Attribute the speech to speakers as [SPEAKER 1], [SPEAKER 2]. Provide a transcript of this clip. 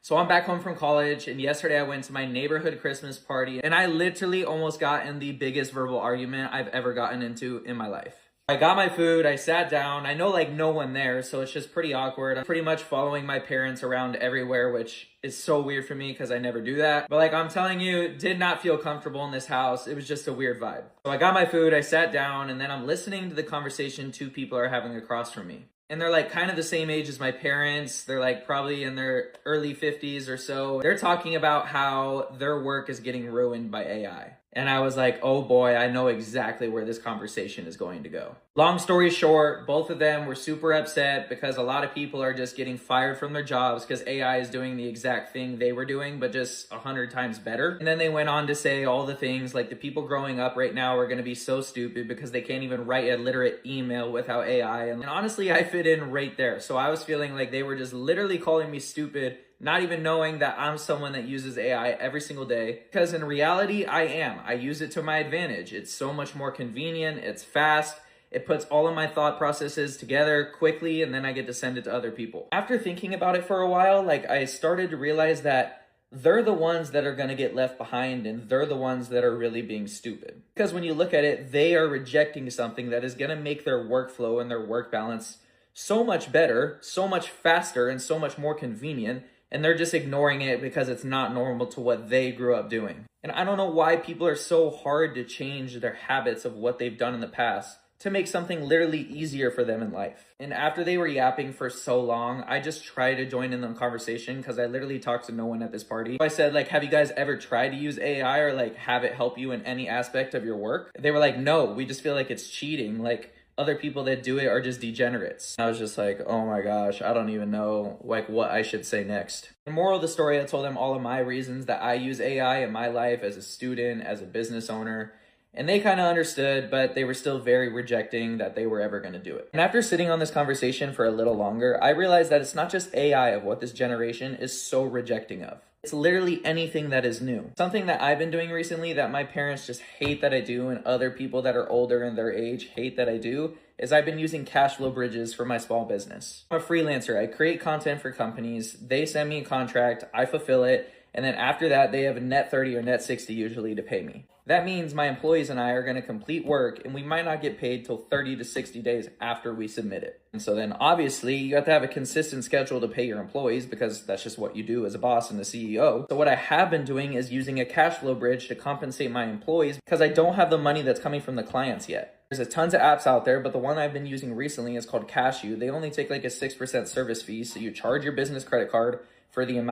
[SPEAKER 1] So I'm back home from college, and yesterday I went to my neighborhood Christmas party, and I literally almost got in the biggest verbal argument I've ever gotten into in my life. I got my food, I sat down, I know like no one there, so it's just pretty awkward. I'm pretty much following my parents around everywhere, which is so weird for me because I never do that. But like I'm telling you, did not feel comfortable in this house. It was just a weird vibe. So I got my food, I sat down, and then I'm listening to the conversation two people are having across from me. And they're like kind of the same age as my parents. They're like probably in their early 50s or so. They're talking about how their work is getting ruined by AI. And I was like, oh boy, I know exactly where this conversation is going to go. Long story short, both of them were super upset because a lot of people are just getting fired from their jobs because AI is doing the exact thing they were doing, but just 100 times better. And then they went on to say all the things like the people growing up right now are going to be so stupid because they can't even write a literate email without AI. And honestly, I fit in right there. So I was feeling like they were just literally calling me stupid, not even knowing that I'm someone that uses AI every single day. Because in reality, I am. I use it to my advantage. It's so much more convenient. It's fast. It puts all of my thought processes together quickly, and then I get to send it to other people. After thinking about it for a while, I started to realize that they're the ones that are going to get left behind, and they're the ones that are really being stupid. Because when you look at it, they are rejecting something that is going to make their workflow and their work balance so much better, so much faster, and so much more convenient. And they're just ignoring it because it's not normal to what they grew up doing. And I don't know why people are so hard to change their habits of what they've done in the past to make something literally easier for them in life. And after they were yapping for so long, I just tried to join in the conversation because I literally talked to no one at this party. I said, have you guys ever tried to use AI or have it help you in any aspect of your work? They were like, no, we just feel like it's cheating. Other people that do it are just degenerates. I was just like, oh my gosh, I don't even know what I should say next. The moral of the story, I told them all of my reasons that I use AI in my life as a student, as a business owner. And they kind of understood, but they were still very rejecting that they were ever going to do it. And after sitting on this conversation for a little longer, I realized that it's not just AI of what this generation is so rejecting of. It's literally anything that is new. Something that I've been doing recently that my parents just hate that I do and other people that are older in their age hate that I do is I've been using cash flow bridges for my small business. I'm a freelancer. I create content for companies. They send me a contract. I fulfill it. And then after that, they have a net 30 or net 60 usually to pay me. That means my employees and I are going to complete work and we might not get paid till 30 to 60 days after we submit it. And so then obviously you have to have a consistent schedule to pay your employees because that's just what you do as a boss and a CEO. So what I have been doing is using a cash flow bridge to compensate my employees because I don't have the money that's coming from the clients yet. There's a tons of apps out there, but the one I've been using recently is called Kashu. They only take a 6% service fee. So you charge your business credit card for the amount